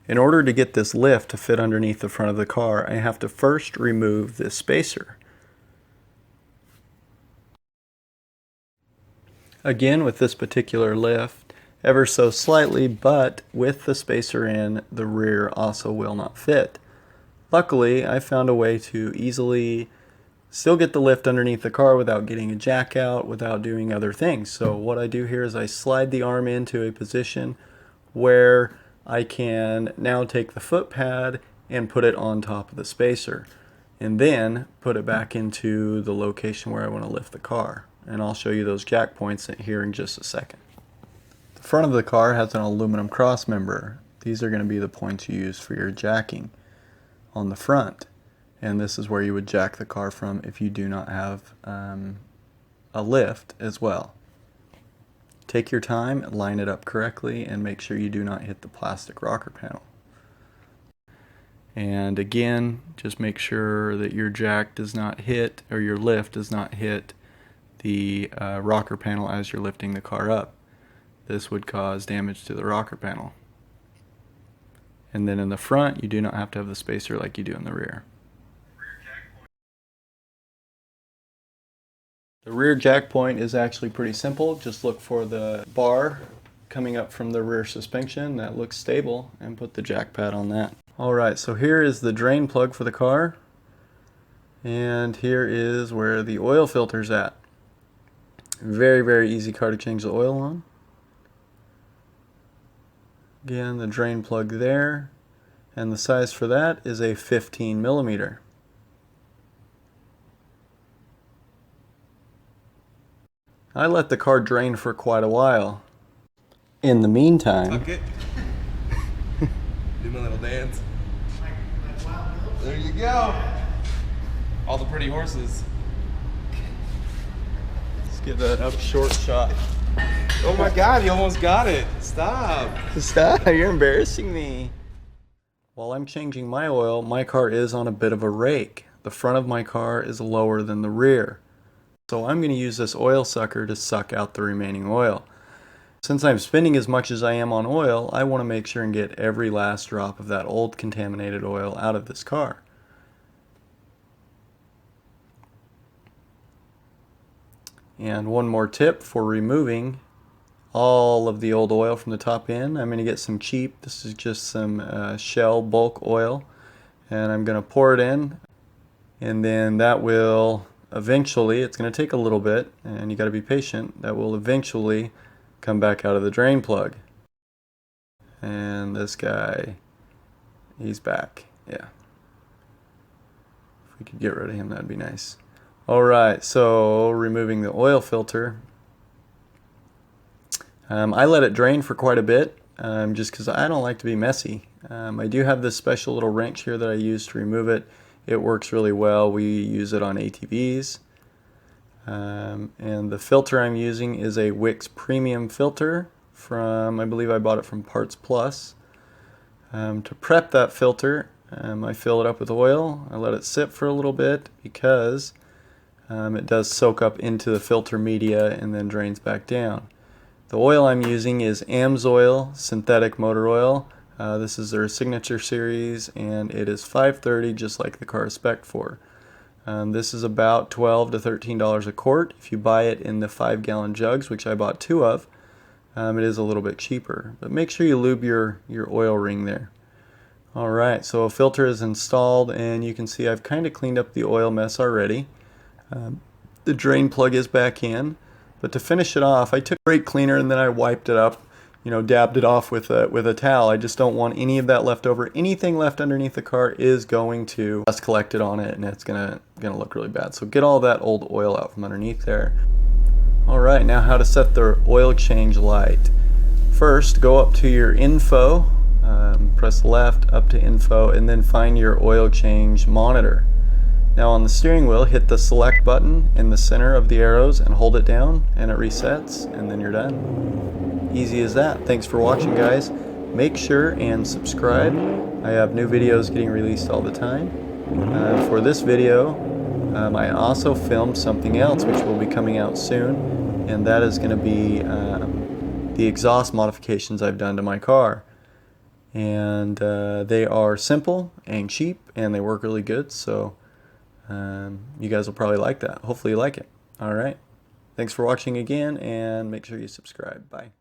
In order to get this lift to fit underneath the front of the car, I have to first remove this spacer. Again, with this particular lift, ever so slightly, but with the spacer in, the rear also will not fit. Luckily, I found a way to easily still get the lift underneath the car without getting a jack out, without doing other things. So what I do here is I slide the arm into a position where I can now take the foot pad and put it on top of the spacer, and then put it back into the location where I want to lift the car. And I'll show you those jack points here in just a second. The front of the car has an aluminum cross member. These are going to be the points you use for your jacking on the front. And this is where you would jack the car from if you do not have a lift as well. Take your time, line it up correctly, and make sure you do not hit the plastic rocker panel. And again, just make sure that your jack does not hit, or your lift does not hit the rocker panel as you're lifting the car up. This would cause damage to the rocker panel. And then in the front, you do not have to have the spacer like you do in the rear. The rear jack point is actually pretty simple. Just look for the bar coming up from the rear suspension that looks stable and put the jack pad on that. Alright, so here is the drain plug for the car, and here is where the oil filter's at. Very, very easy car to change the oil on. Again, the drain plug there, and the size for that is a 15 millimeter. I let the car drain for quite a while. In the meantime, Tuck it. Do my little dance. There you go. All the pretty horses. let's get that up short shot. Oh my God, you almost got it. Stop. Stop, you're embarrassing me. While I'm changing my oil, my car is on a bit of a rake. The front of my car is lower than the rear. So I'm going to use this oil sucker to suck out the remaining oil. Since I'm spending as much as I am on oil, I want to make sure and get every last drop of that old contaminated oil out of this car. And one more tip for removing all of the old oil from the top end. I'm going to get some cheap, this is just some Shell bulk oil, and I'm going to pour it in, and then that will eventually, it's going to take a little bit, and you got to be patient, that will eventually come back out of the drain plug. And this guy, he's back. Yeah. If we could get rid of him, that'd be nice. Alright, so removing the oil filter. I let it drain for quite a bit, just because I don't like to be messy. I do have this special little wrench here that I use to remove it. It works really well. We use it on ATVs. And the filter I'm using is a Wix Premium filter from, I believe I bought it from Parts Plus. To prep that filter, I fill it up with oil. I let it sit for a little bit because it does soak up into the filter media and then drains back down. The oil I'm using is Amsoil synthetic motor oil. This is their Signature Series, and it is $5.30, just like the car is spec'd for. This is about $12 to $13 a quart. If you buy it in the 5-gallon jugs, which I bought 2 of, it is a little bit cheaper. But make sure you lube your oil ring there. Alright, so a filter is installed, and you can see I've kind of cleaned up the oil mess already. The drain plug is back in. But to finish it off, I took a brake cleaner and then I wiped it up, dabbed it off with a towel. I just don't want any of that left over. Anything left underneath the car is going to dust collected on it, and it's gonna look really bad. So get all that old oil out from underneath there. Alright, now how to set the oil change light. First, go up to your info, press left up to info, and then find your oil change monitor. Now on the steering wheel, hit the select button in the center of the arrows and hold it down, and it resets, and then you're done. Easy as that. Thanks for watching, guys. Make sure and subscribe. I have new videos getting released all the time. For this video, I also filmed something else which will be coming out soon, and that is going to be the exhaust modifications I've done to my car. and they are simple and cheap, and they work really good. So you guys will probably like that. Hopefully you like it. All right. Thanks for watching again, and make sure you subscribe. Bye.